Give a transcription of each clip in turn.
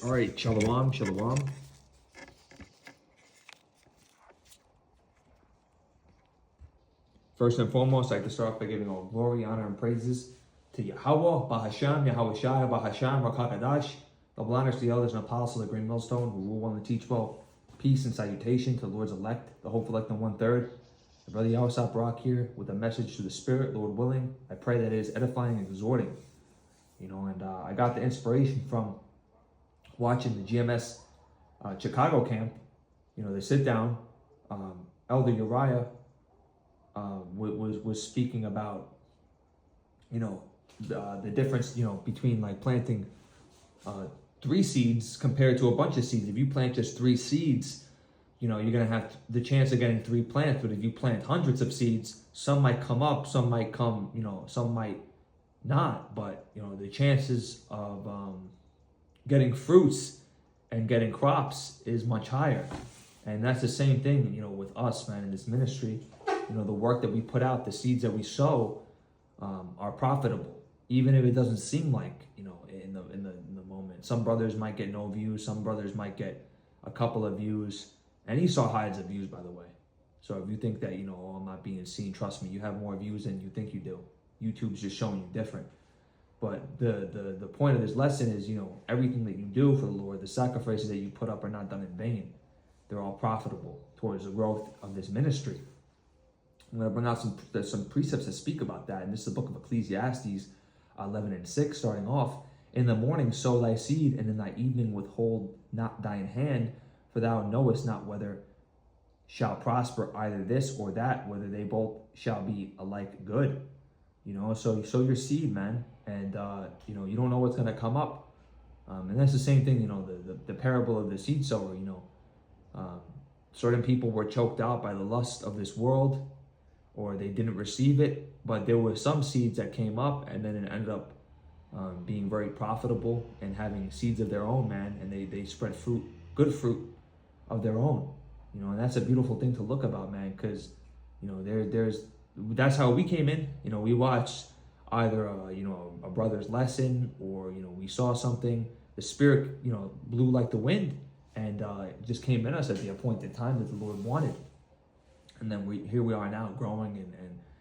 All right, shalom, shalom. First and foremost, I'd like to start off by giving all glory, honor, and praises to Yahweh, Bahasham, Yahweh Shai, Bahasham, Rakakadash, double honors to the elders and apostles of the Green Millstone who rule well and teach well. Peace and salutation to the Lord's elect, the hopeful elect in 1/3. The brother Yahweh Brock here with a message to the Spirit, Lord willing. I pray that it is edifying and exhorting. And I got the inspiration from watching the GMS Chicago camp. They sit down. Elder Uriah was speaking about the difference between like planting 3 seeds compared to a bunch of seeds. If you plant just 3 seeds, you're gonna have the chance of getting 3 plants. But if you plant hundreds of seeds, some might come up, some might come, some might not. But the chances of getting fruits and getting crops is much higher. And that's the same thing, with us, man, in this ministry. The work that we put out, the seeds that we sow, are profitable, even if it doesn't seem like, in the moment. Some brothers might get no views. Some brothers might get a couple of views. And Esau hides the views, by the way. So if you think that, oh, I'm not being seen, trust me, you have more views than you think you do. YouTube's just showing you different. But the point of this lesson is, everything that you do for the Lord, the sacrifices that you put up are not done in vain. They're all profitable towards the growth of this ministry. I'm going to bring out some precepts that speak about that. And this is the book of Ecclesiastes 11:6, starting off. In the morning sow thy seed, and in thy evening withhold not thine hand, for thou knowest not whether shall prosper either this or that, whether they both shall be alike good. So you sow your seed, man, and you don't know what's going to come up. And that's the same thing, the parable of the seed sower. Certain people were choked out by the lust of this world, or they didn't receive it, but there were some seeds that came up, and then it ended up being very profitable and having seeds of their own, man, and they spread fruit, good fruit of their own. And that's a beautiful thing to look about, man, because that's how we came in. We watched either a brother's lesson, or we saw something, the Spirit blew like the wind, and it just came in us at the appointed time that the Lord wanted. And then here we are now, growing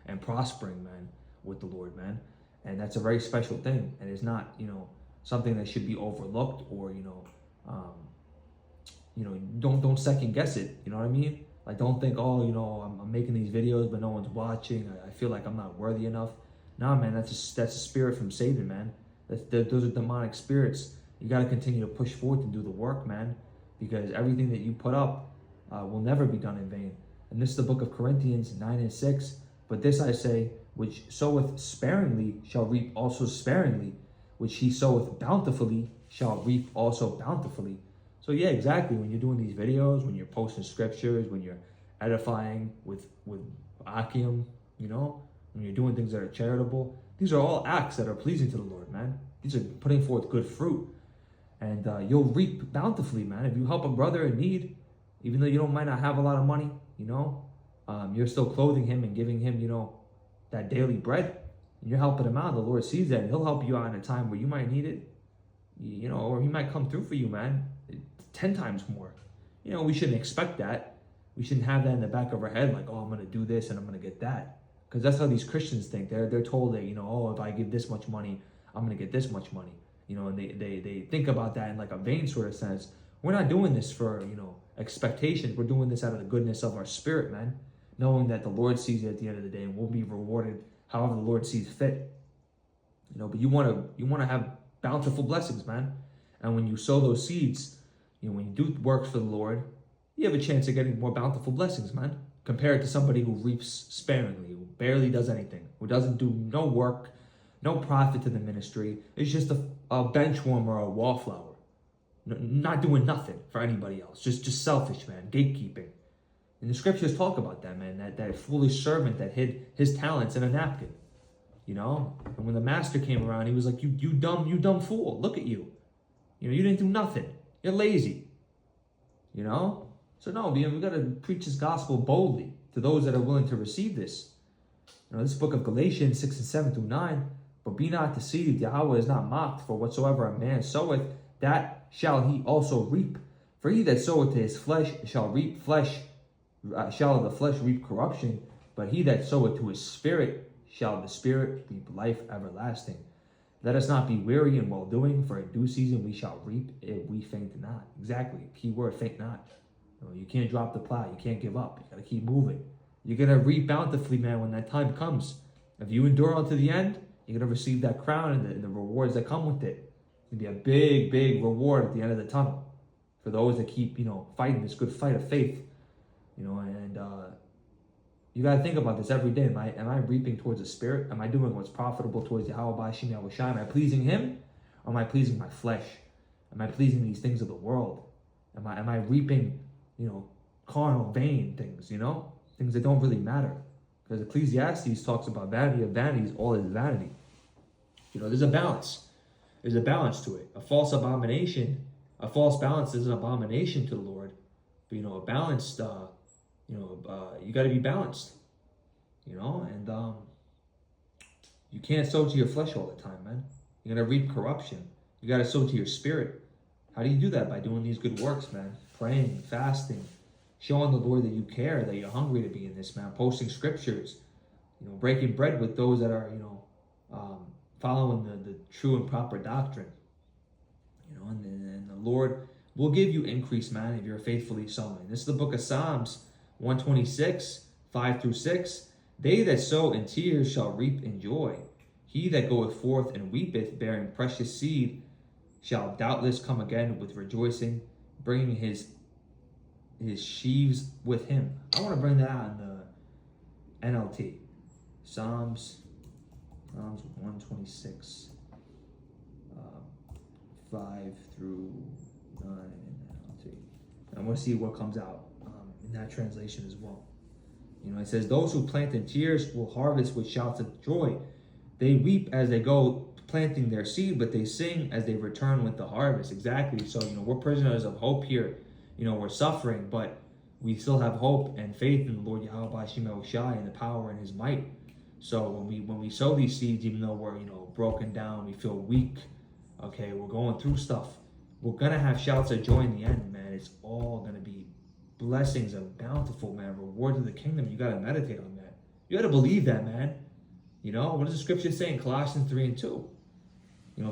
and prospering, man, with the Lord, man. And that's a very special thing. And it's not, something that should be overlooked, or, don't second guess it. You know what I mean? Like, don't think, oh, I'm making these videos, but no one's watching. I feel like I'm not worthy enough. Nah, man, that's a spirit from Satan, man. Those are demonic spirits. You got to continue to push forward and do the work, man, because everything that you put up will never be done in vain. And this is the book of Corinthians 9:6. But this I say, which soweth sparingly shall reap also sparingly, which he soweth bountifully shall reap also bountifully. So yeah, exactly. When you're doing these videos, when you're posting scriptures, when you're edifying with Akim, when you're doing things that are charitable, these are all acts that are pleasing to the Lord, man. These are putting forth good fruit. And you'll reap bountifully, man. If you help a brother in need, even though you might not have a lot of money, you're still clothing him and giving him, that daily bread. And you're helping him out. The Lord sees that, and he'll help you out in a time where you might need it, or he might come through for you, man, 10 times more. We shouldn't expect that. We shouldn't have that in the back of our head, like, oh, I'm going to do this and I'm going to get that. Because that's how these Christians think. They're told that, oh, if I give this much money, I'm going to get this much money. And they think about that in like a vain sort of sense. We're not doing this for, expectations. We're doing this out of the goodness of our spirit, man, knowing that the Lord sees it at the end of the day, and we'll be rewarded however the Lord sees fit. But you want to have bountiful blessings, man. And when you sow those seeds, when you do works for the Lord, you have a chance of getting more bountiful blessings, man, compared to somebody who reaps sparingly, who barely does anything, who doesn't do no work, no profit to the ministry. It's just a bench warmer or a wallflower. Not doing nothing for anybody else. Just selfish, man. Gatekeeping. And the scriptures talk about that, man. That foolish servant that hid his talents in a napkin. And when the master came around, he was like, you dumb fool. Look at you. You didn't do nothing. You're lazy. So no, we got to preach this gospel boldly to those that are willing to receive this. This book of Galatians 6:7-9. But be not deceived, Yahweh is not mocked, for whatsoever a man soweth, that shall he also reap. For he that soweth to his flesh shall reap flesh, shall of the flesh reap corruption, but he that soweth to his spirit shall the spirit reap life everlasting. Let us not be weary in well doing, for in due season we shall reap if we faint not. Exactly. Key word, faint not. You can't drop the plow. You can't give up. You got to keep moving. You're going to reap bountifully, man, when that time comes. If you endure unto the end, you're going to receive that crown and the rewards that come with it. It's going to be a big, big reward at the end of the tunnel for those that keep, fighting this good fight of faith. And you got to think about this every day. Am I reaping towards the spirit? Am I doing what's profitable towards Yahweh B'Shem Yahushai? Am I pleasing him? Or am I pleasing my flesh? Am I pleasing these things of the world? Am I reaping, carnal, vain things, things that don't really matter? Because Ecclesiastes talks about vanity of vanities, all is vanity. There's a balance. There's a balance to it. A false balance is an abomination to the Lord. But, a balanced, you got to be balanced, and you can't sow to your flesh all the time, man. You're going to reap corruption. You got to sow to your spirit. How do you do that? By doing these good works, man. Praying, fasting, showing the Lord that you care, that you're hungry to be in this, man. Posting scriptures, breaking bread with those that are, following the true and proper doctrine. And the Lord will give you increase, man, if you're faithfully sowing. This is the book of Psalms 126, 5-6. They that sow in tears shall reap in joy. He that goeth forth and weepeth, bearing precious seed, shall doubtless come again with rejoicing, bringing his sheaves with him. I want to bring that out in the NLT. Psalms 126, 5-9 NLT. I want to see what comes out in that translation as well. It says, those who plant in tears will harvest with shouts of joy. They weep as they go planting their seed, but they sing as they return with the harvest. Exactly. So, we're prisoners of hope here. We're suffering, but we still have hope and faith in the Lord Yahweh B'Shem Yahushai and the power and his might. So when we sow these seeds, even though we're, broken down, we feel weak, okay, we're going through stuff, we're going to have shouts of joy in the end, man. It's all going to be blessings of bountiful, man, rewards of the kingdom. You got to meditate on that. You got to believe that, man. What does the scripture say in Colossians 3:2?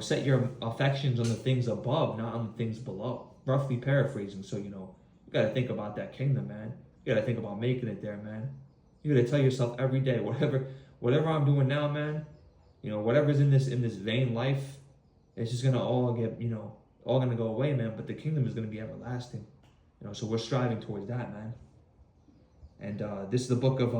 Set your affections on the things above, not on the things below. Roughly paraphrasing. So, you got to think about that kingdom, man. You got to think about making it there, man. You got to tell yourself every day, whatever I'm doing now, man, whatever's in this vain life, it's just going to all get, all going to go away, man. But the kingdom is going to be everlasting. So we're striving towards that, man. And this is the book of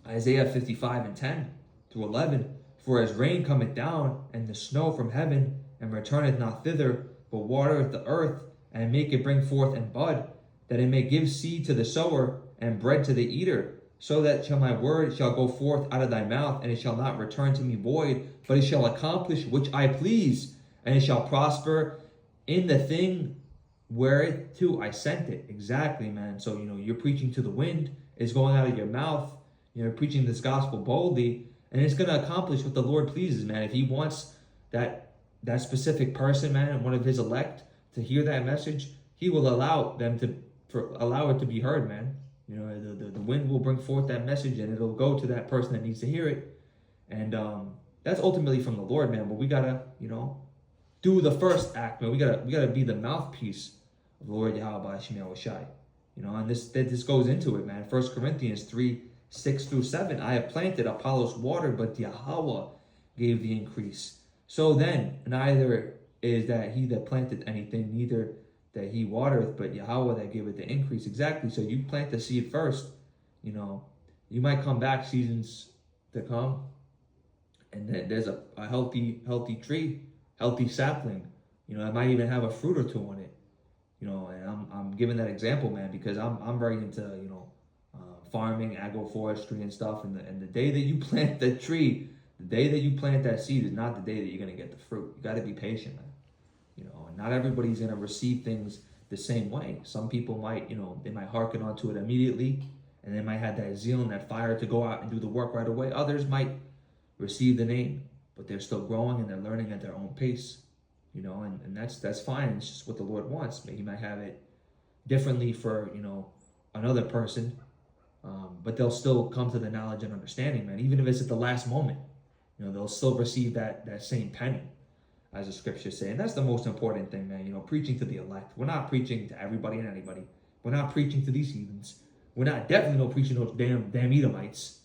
Isaiah 55:10-11. For as rain cometh down, and the snow from heaven, and returneth not thither, but watereth the earth, and make it bring forth and bud, that it may give seed to the sower, and bread to the eater, so that my word shall go forth out of thy mouth, and it shall not return to me void, but it shall accomplish which I please, and it shall prosper in the thing whereto I sent it. Exactly, man. So, you're preaching to the wind, it's going out of your mouth, you're preaching this gospel boldly, and it's going to accomplish what the Lord pleases, man. If he wants that specific person, man, one of his elect, to hear that message, he will allow it to be heard, man. The wind will bring forth that message, and it'll go to that person that needs to hear it. And that's ultimately from the Lord, man. But we gotta, do the first act, man. We gotta be the mouthpiece of the Lord Yahweh B'Shem Yahushai. And this goes into it, man. 1 Corinthians 3:6-7. I have planted, Apollos watered, but Yahweh gave the increase. So then, neither is that he that planteth anything, neither that he watereth, but Yahweh that giveth the increase. Exactly. So you plant the seed first. You might come back seasons to come, and then there's a healthy tree, healthy sapling. It might even have a fruit or two on it. And I'm giving that example, man, because I'm very into farming, agroforestry, and stuff. And the day that you plant that tree, the day that you plant that seed is not the day that you're gonna get the fruit. You got to be patient, man. And not everybody's gonna receive things the same way. Some people might, they might hearken onto it immediately, and they might have that zeal and that fire to go out and do the work right away. Others might receive the name, but they're still growing and they're learning at their own pace. you know, and that's fine. It's just what the Lord wants. He might have it differently for, you know, another person, but they'll still come to the knowledge and understanding, man. Even if it's at the last moment, you know, they'll still receive that same penny, as the scriptures say. And that's the most important thing, man. You know, preaching to the elect. We're not preaching to everybody and anybody. We're not preaching to these heathens. We're not definitely not preaching to those damn Edomites.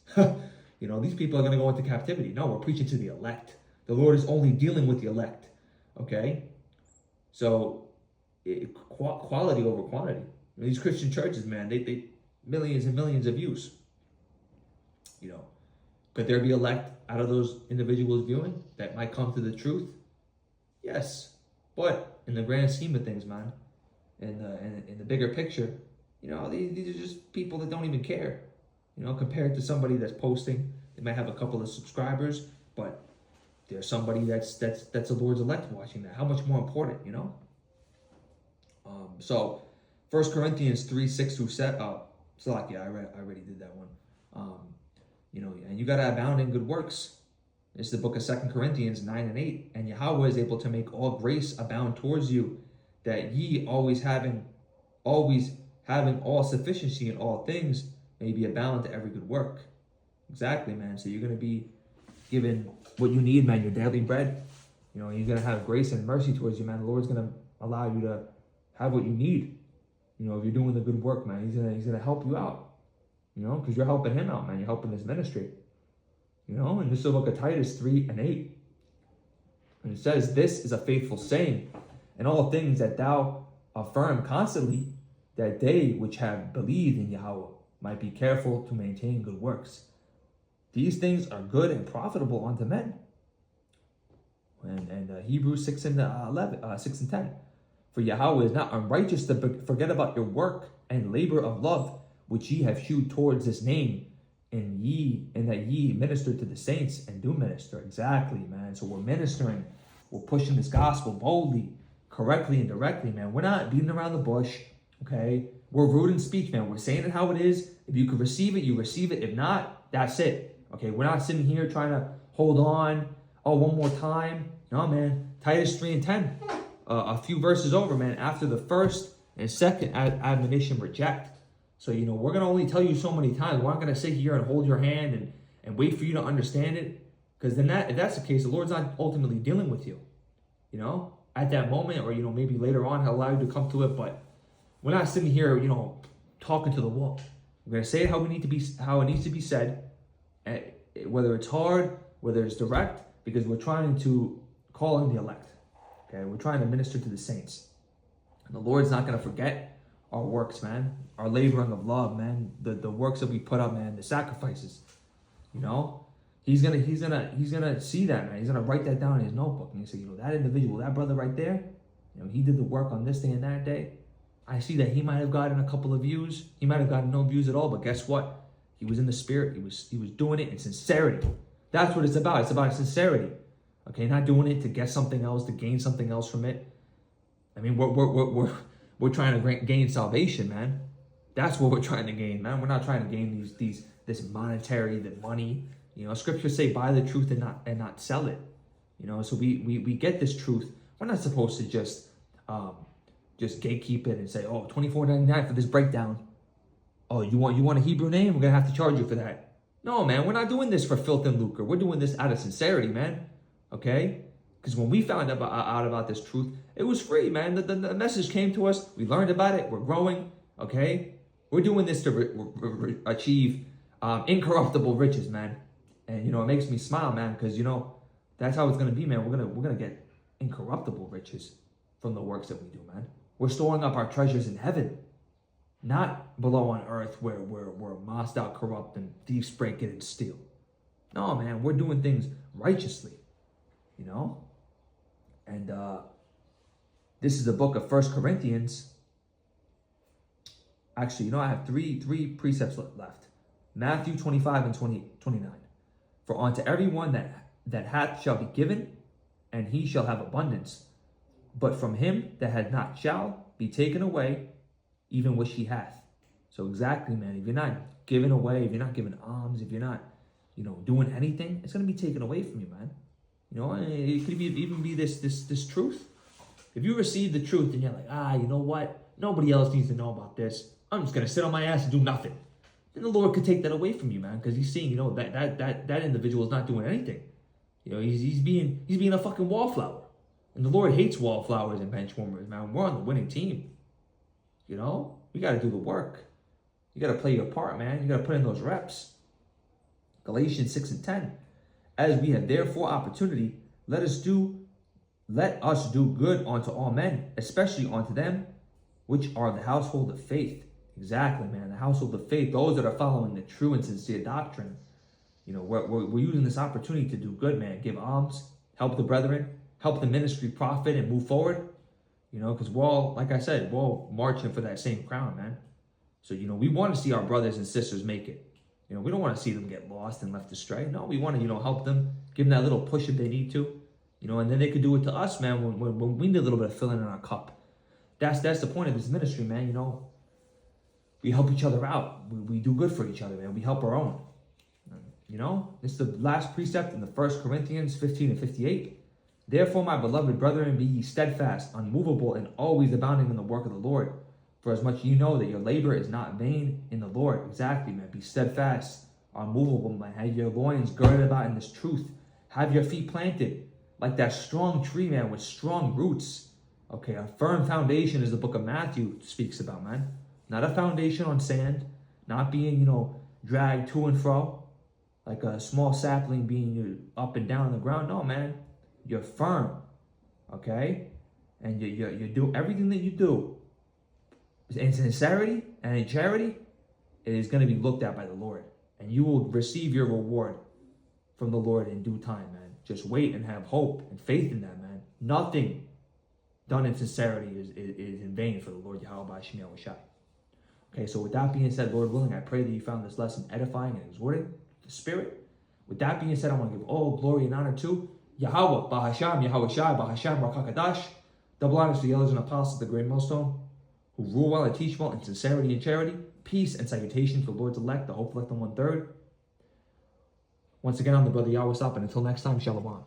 You know, these people are going to go into captivity. No, we're preaching to the elect. The Lord is only dealing with the elect. Okay? So, quality over quantity. You know, these Christian churches, man, they millions and millions of views. You know, could there be elect out of those individuals viewing that might come to the truth? Yes. But in the grand scheme of things, man, in the bigger picture, you know, these are just people that don't even care. You know, compared to somebody that's posting, they might have a couple of subscribers, but there's somebody that's the Lord's elect watching that. How much more important, you know? So 1 Corinthians 3:6-7. I already did that one. You know, and you gotta abound in good works. It's the book of 2 Corinthians 9:8. And Yahweh is able to make all grace abound towards you, that ye always having all sufficiency in all things may be abound to every good work. Exactly, man. So you're going to be given what you need, man, your daily bread. You know, he's going to have grace and mercy towards you, man. The Lord's going to allow you to have what you need. You know, if you're doing the good work, man, he's gonna help you out. You know, because you're helping him out, man. You're helping his ministry. You know, and this is the book of Titus 3:8. And it says, this is a faithful saying, and all things that thou affirm constantly, that they which have believed in Yahweh might be careful to maintain good works. These things are good and profitable unto men. And Hebrews 6:10. For Yahweh is not unrighteous to forget about your work and labor of love, which ye have shewed towards his name, and that ye minister to the saints and do minister. Exactly, man. So we're ministering. We're pushing this gospel boldly, correctly, and directly, man. We're not beating around the bush, okay? We're rude in speech, man. We're saying it how it is. If you can receive it, you receive it. If not, that's it. Okay, we're not sitting here trying to hold on. Oh, one more time. No, man. Titus 3:10. A few verses over, man. After the first and second admonition, reject. So, you know, we're going to only tell you so many times. We're not going to sit here and hold your hand and wait for you to understand it. Because then if that's the case, the Lord's not ultimately dealing with you. You know, at that moment, or, you know, maybe later on, he'll allow you to come to it. But we're not sitting here, you know, talking to the wall. We're going to say it how it needs to be said, whether it's hard, whether it's direct, because we're trying to call in the elect. Okay, we're trying to minister to the saints. And the Lord's not going to forget our works, man. Our laboring of love, man. The works that we put up, man. The sacrifices. You know, he's gonna see that, man. He's gonna write that down in his notebook, and he say, you know, that individual, that brother right there, you know, he did the work on this day and that day. I see that he might have gotten a couple of views. He might have gotten no views at all, but guess what? He was in the spirit. He was doing it in sincerity. That's what it's about. It's about sincerity. Okay, not doing it to get something else, to gain something else from it. I mean, we're trying to gain salvation, man. That's what we're trying to gain, man. We're not trying to gain this monetary, the money. You know, scriptures say buy the truth and not sell it. You know, so we get this truth. We're not supposed to just gatekeep it and say, oh, $24.99 for this breakdown. Oh, you want a Hebrew name? We're gonna have to charge you for that. No, man, we're not doing this for filth and lucre. We're doing this out of sincerity, man. Okay? Because when we found out about this truth, it was free, man. The message came to us. We learned about it. We're growing. Okay? We're doing this to achieve incorruptible riches, man. And, you know, it makes me smile, man, because, you know, that's how it's going to be, man. We're gonna get incorruptible riches from the works that we do, man. We're storing up our treasures in heaven, not below on earth where we're mossed out, corrupt, and thieves break in and steal. No, man, we're doing things righteously. You know, and this is the book of 1 Corinthians. Actually, you know, I have three precepts left. Matthew 25 and 29. For unto everyone that hath shall be given, and he shall have abundance. But from him that hath not shall be taken away, even which he hath. So exactly, man, if you're not giving away, if you're not giving alms, if you're not, you know, doing anything, it's going to be taken away from you, man. You know, it could even be this truth. If you receive the truth and you're like, you know what? Nobody else needs to know about this. I'm just gonna sit on my ass and do nothing. Then the Lord could take that away from you, man, because He's seeing, that individual is not doing anything. He's being a fucking wallflower. And the Lord hates wallflowers and bench warmers, man. We're on the winning team. We got to do the work. You got to play your part, man. You got to put in those reps. Galatians 6:10. As we have therefore opportunity, let us do good unto all men, especially unto them which are the household of faith. Exactly, man. The household of faith, those that are following the true and sincere doctrine. We're using this opportunity to do good, man. Give alms, help the brethren, help the ministry profit and move forward. Because we're all, like I said, we're all marching for that same crown, man. So, we want to see our brothers and sisters make it. We don't want to see them get lost and left astray. No, we want to, help them, give them that little push if they need to. And then they could do it to us, man, when we need a little bit of filling in our cup. That's the point of this ministry, man. We help each other out. We do good for each other, man. We help our own. This is the last precept in the 1 Corinthians 15 and 58. Therefore, my beloved brethren, be ye steadfast, unmovable, and always abounding in the work of the Lord. For as much you know that your labor is not vain in the Lord. Exactly, man. Be steadfast, unmovable, man. Have your loins girded about in this truth. Have your feet planted like that strong tree, man, with strong roots. Okay, a firm foundation is the book of Matthew speaks about, man. Not a foundation on sand, not being, dragged to and fro, like a small sapling being up and down on the ground. No, man. You're firm, okay? And you do everything that you do in sincerity and in charity, it is going to be looked at by the Lord. And you will receive your reward from the Lord in due time, man. Just wait and have hope and faith in that, man. Nothing done in sincerity is in vain for the Lord Yahweh Shem Yahushai. Okay, so with that being said, Lord willing, I pray that you found this lesson edifying and exhorting the Spirit. With that being said, I want to give all glory and honor to Yahweh, Bahasham, Yahweh Shai, Bahasham, Rakakadash, double honors to the elders and apostles of the great millstone, who rule well and teach well in sincerity and charity, peace and salutation to the Lord's elect, the hope elect on 1/3. Once again, I'm the brother Yahweh Stop, and until next time, Shalom.